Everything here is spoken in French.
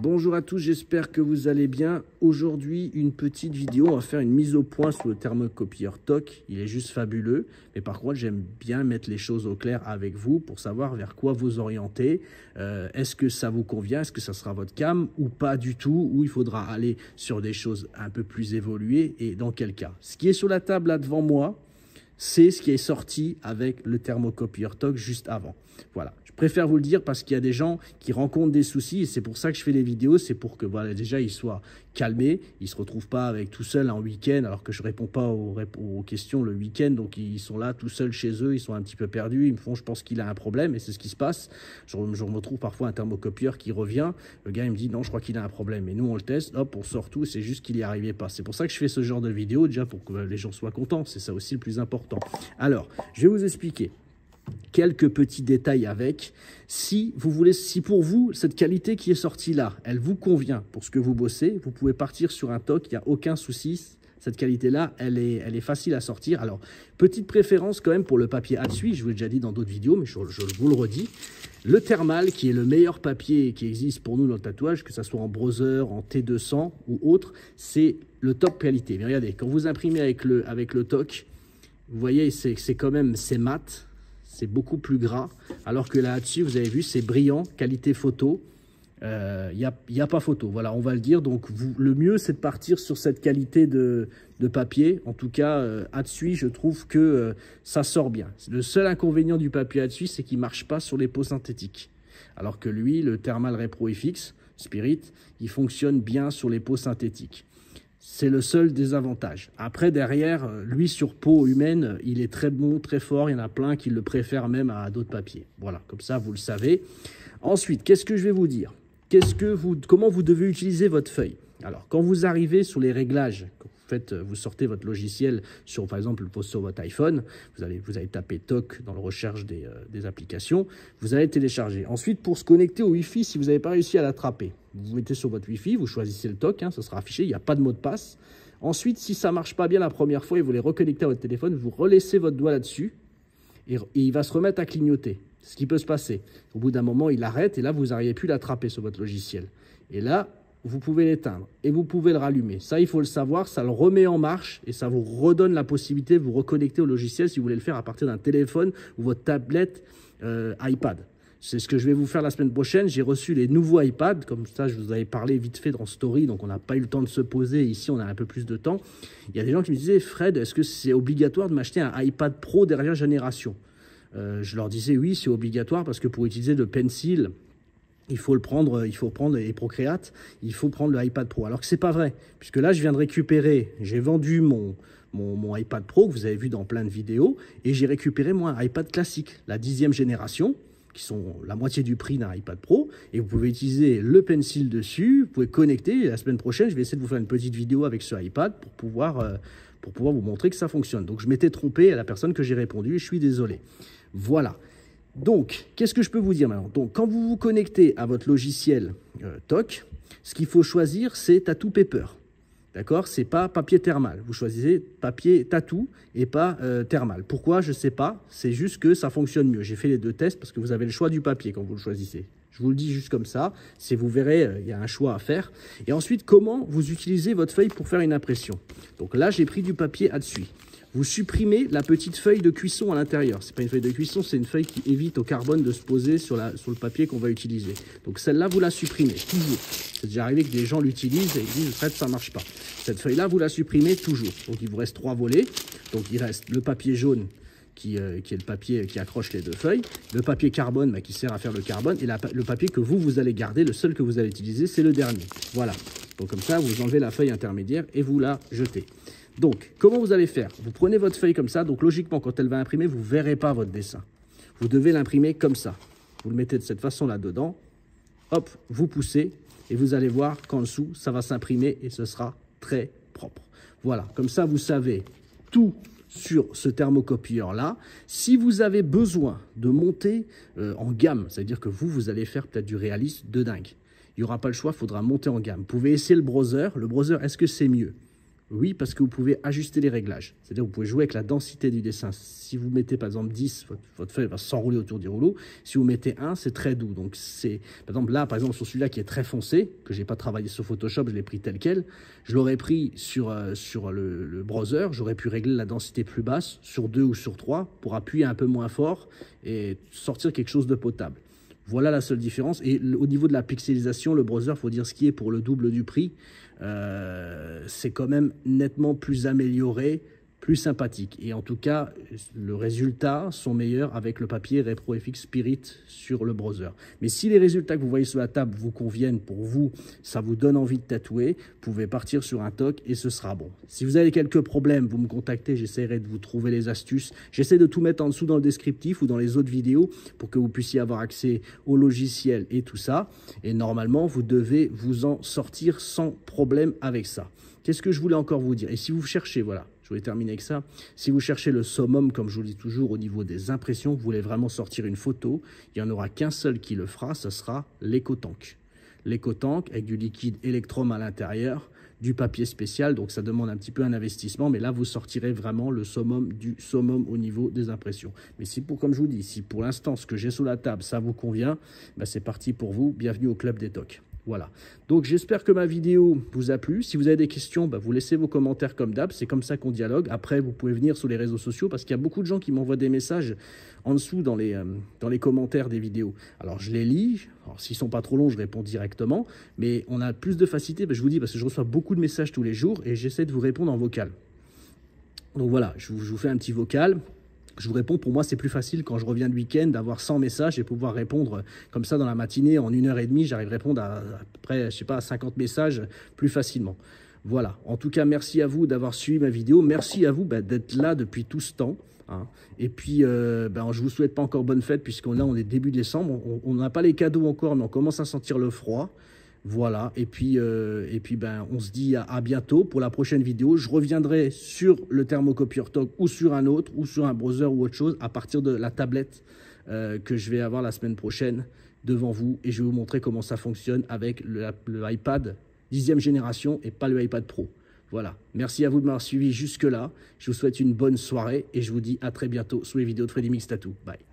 Bonjour à tous, j'espère que vous allez bien. Aujourd'hui, une petite vidéo, on va faire une mise au point sur le thermocopieur TOC. Il est juste fabuleux, mais par contre, j'aime bien mettre les choses au clair avec vous pour savoir vers quoi vous orienter. Est-ce que ça vous convient? Est-ce que ça sera votre cam ou pas du tout? Ou il faudra aller sur des choses un peu plus évoluées et dans quel cas? Ce qui est sur la table là devant moi, c'est ce qui est sorti avec le thermocopieur TOC juste avant. Voilà, je préfère vous le dire parce qu'il y a des gens qui rencontrent des soucis et c'est pour ça que je fais les vidéos, c'est pour que voilà, déjà ils soient calmés, ils ne se retrouvent pas avec tout seuls en week-end alors que je ne réponds pas aux questions le week-end, donc ils sont là tout seuls chez eux, ils sont un petit peu perdus, ils me font je pense qu'il a un problème et c'est ce qui se passe. Je me retrouve parfois un thermocopieur qui revient, le gars il me dit non je crois qu'il a un problème et nous on le teste, hop on sort tout, c'est juste qu'il n'y arrivait pas. C'est pour ça que je fais ce genre de vidéo déjà pour que les gens soient contents, c'est ça aussi le plus important. Alors je vais vous expliquer quelques petits détails avec. Si vous voulez, si pour vous, cette qualité qui est sortie là, elle vous convient pour ce que vous bossez, vous pouvez partir sur un TOC, il n'y a aucun souci. Cette qualité-là, elle est facile à sortir. Alors, petite préférence quand même pour le papier Atsui, je vous l'ai déjà dit dans d'autres vidéos, mais je vous le redis. Le thermal, qui est le meilleur papier qui existe pour nous dans le tatouage, que ce soit en browser, en T200 ou autre, c'est le top qualité. Mais regardez, quand vous imprimez avec le TOC, vous voyez, c'est quand même, c'est mat. C'est beaucoup plus gras, alors que là-dessus, vous avez vu, c'est brillant, qualité photo. Il n'y a pas photo, voilà, on va le dire. Donc, le mieux, c'est de partir sur cette qualité de papier. En tout cas, Atsui, je trouve que ça sort bien. Le seul inconvénient du papier Atsui, c'est qu'il ne marche pas sur les peaux synthétiques. Alors que lui, le Thermal Repro FX Spirit, il fonctionne bien sur les peaux synthétiques. C'est le seul désavantage. Après, derrière, lui, sur peau humaine, il est très bon, très fort. Il y en a plein qui le préfèrent même à d'autres papiers. Voilà, comme ça, vous le savez. Ensuite, qu'est-ce que je vais vous dire? Comment vous devez utiliser votre feuille? Alors, quand vous arrivez sur les réglages, vous sortez votre logiciel, par exemple, sur votre iPhone, vous allez taper TOC dans la recherche des applications, vous allez télécharger. Ensuite, pour se connecter au Wi-Fi, si vous n'avez pas réussi à l'attraper, vous mettez sur votre Wi-Fi, vous choisissez le TOC, ça sera affiché, il n'y a pas de mot de passe. Ensuite, si ça ne marche pas bien la première fois et vous voulez reconnecter à votre téléphone, vous relaissez votre doigt là-dessus et il va se remettre à clignoter. C'est ce qui peut se passer. Au bout d'un moment, il arrête et là, vous n'auriez plus l'attraper sur votre logiciel. Et là, vous pouvez l'éteindre et vous pouvez le rallumer. Ça, il faut le savoir, ça le remet en marche et ça vous redonne la possibilité de vous reconnecter au logiciel si vous voulez le faire à partir d'un téléphone ou votre tablette iPad. C'est ce que je vais vous faire la semaine prochaine. J'ai reçu les nouveaux iPads, comme ça je vous avais parlé vite fait dans Story, donc on n'a pas eu le temps de se poser. Ici, on a un peu plus de temps. Il y a des gens qui me disaient, Fred, est-ce que c'est obligatoire de m'acheter un iPad Pro dernière génération? Je leur disais, oui, c'est obligatoire parce que pour utiliser le Pencil, il faut prendre les Procreate, il faut prendre le iPad Pro. Alors que c'est pas vrai, puisque là, je viens de récupérer, j'ai vendu mon iPad Pro, que vous avez vu dans plein de vidéos, et j'ai récupéré moi un iPad classique, la 10e génération, qui sont la moitié du prix d'un iPad Pro, et vous pouvez utiliser le Pencil dessus, vous pouvez connecter, et la semaine prochaine, je vais essayer de vous faire une petite vidéo avec ce iPad pour pouvoir vous montrer que ça fonctionne. Donc, je m'étais trompé à la personne que j'ai répondu, et je suis désolé. Voilà. Donc, qu'est-ce que je peux vous dire maintenant? Donc, quand vous vous connectez à votre logiciel TOC, ce qu'il faut choisir, c'est Tattoo Paper. D'accord? C'est pas papier thermal. Vous choisissez papier tattoo et pas thermal. Pourquoi? Je ne sais pas. C'est juste que ça fonctionne mieux. J'ai fait les deux tests parce que vous avez le choix du papier quand vous le choisissez. Je vous le dis juste comme ça. Vous verrez, il y a un choix à faire. Et ensuite, comment vous utilisez votre feuille pour faire une impression? Donc là, j'ai pris du papier Atsui. Vous supprimez la petite feuille de cuisson à l'intérieur. Ce n'est pas une feuille de cuisson, c'est une feuille qui évite au carbone de se poser sur le papier qu'on va utiliser. Donc celle-là, vous la supprimez, toujours. C'est déjà arrivé que des gens l'utilisent et ils disent « Fred, ça ne marche pas ». Cette feuille-là, vous la supprimez toujours. Donc il vous reste 3 volets. Donc il reste le papier jaune qui est le papier qui accroche les deux feuilles, le papier carbone qui sert à faire le carbone et le papier que vous allez garder, le seul que vous allez utiliser, c'est le dernier. Voilà. Donc comme ça, vous enlevez la feuille intermédiaire et vous la jetez. Donc, comment vous allez faire? Vous prenez votre feuille comme ça. Donc, logiquement, quand elle va imprimer, vous ne verrez pas votre dessin. Vous devez l'imprimer comme ça. Vous le mettez de cette façon-là dedans. Hop, vous poussez et vous allez voir qu'en dessous, ça va s'imprimer et ce sera très propre. Voilà, comme ça, vous savez tout sur ce thermocopieur-là. Si vous avez besoin de monter en gamme, c'est-à-dire que vous allez faire peut-être du réalisme de dingue. Il n'y aura pas le choix, il faudra monter en gamme. Vous pouvez essayer le browser. Le browser, est-ce que c'est mieux? Oui, parce que vous pouvez ajuster les réglages. C'est-à-dire vous pouvez jouer avec la densité du dessin. Si vous mettez par exemple 10, votre feuille va s'enrouler autour du rouleau. Si vous mettez 1, c'est très doux. Donc c'est, par exemple là, par exemple sur celui-là qui est très foncé, que j'ai pas travaillé sur Photoshop, je l'ai pris tel quel. Je l'aurais pris sur le browser. J'aurais pu régler la densité plus basse sur 2 ou sur 3 pour appuyer un peu moins fort et sortir quelque chose de potable. Voilà la seule différence. Et au niveau de la pixelisation, le browser, il faut dire ce qui est pour le double du prix. C'est quand même nettement plus amélioré, plus sympathique. Et en tout cas, le résultat sont meilleurs avec le papier ReproFX Spirit sur le browser. Mais si les résultats que vous voyez sur la table vous conviennent pour vous, ça vous donne envie de tatouer, vous pouvez partir sur un TOC et ce sera bon. Si vous avez quelques problèmes, vous me contactez, j'essaierai de vous trouver les astuces. J'essaie de tout mettre en dessous dans le descriptif ou dans les autres vidéos pour que vous puissiez avoir accès au logiciel et tout ça. Et normalement, vous devez vous en sortir sans problème avec ça. Qu'est-ce que je voulais encore vous dire? Et si vous cherchez, voilà, je voulais terminer avec ça. Si vous cherchez le summum, comme je vous le dis toujours, au niveau des impressions, vous voulez vraiment sortir une photo, il n'y en aura qu'un seul qui le fera, ce sera l'EcoTank. L'EcoTank avec du liquide Electrum à l'intérieur, du papier spécial, donc ça demande un petit peu un investissement, mais là vous sortirez vraiment le summum du summum au niveau des impressions. Mais si comme je vous dis, si pour l'instant ce que j'ai sous la table, ça vous convient, ben c'est parti pour vous, bienvenue au club des TOC. Voilà, donc j'espère que ma vidéo vous a plu. Si vous avez des questions, bah, vous laissez vos commentaires comme d'hab, c'est comme ça qu'on dialogue. Après, vous pouvez venir sur les réseaux sociaux parce qu'il y a beaucoup de gens qui m'envoient des messages en dessous dans les commentaires des vidéos. Alors je les lis, s'ils ne sont pas trop longs, je réponds directement, mais on a plus de facilité, bah, je vous dis, parce que je reçois beaucoup de messages tous les jours et j'essaie de vous répondre en vocal. Donc voilà, je vous fais un petit vocal. Je vous réponds, pour moi, c'est plus facile quand je reviens de week-end d'avoir 100 messages et pouvoir répondre comme ça dans la matinée. En 1h30, j'arrive à répondre à peu près, je sais pas, à 50 messages plus facilement. Voilà. En tout cas, merci à vous d'avoir suivi ma vidéo. Merci à vous d'être là depuis tout ce temps. Hein. Et puis, je vous souhaite pas encore bonne fête puisqu'on on est début décembre. On n'a pas les cadeaux encore, mais on commence à sentir le froid. Voilà, et puis on se dit à bientôt pour la prochaine vidéo. Je reviendrai sur le thermocopieur TOC ou sur un autre, ou sur un browser ou autre chose, à partir de la tablette que je vais avoir la semaine prochaine devant vous. Et je vais vous montrer comment ça fonctionne avec le iPad 10e génération et pas le iPad Pro. Voilà, merci à vous de m'avoir suivi jusque-là. Je vous souhaite une bonne soirée et je vous dis à très bientôt sur les vidéos de Freddy Mix Tattoo. Bye.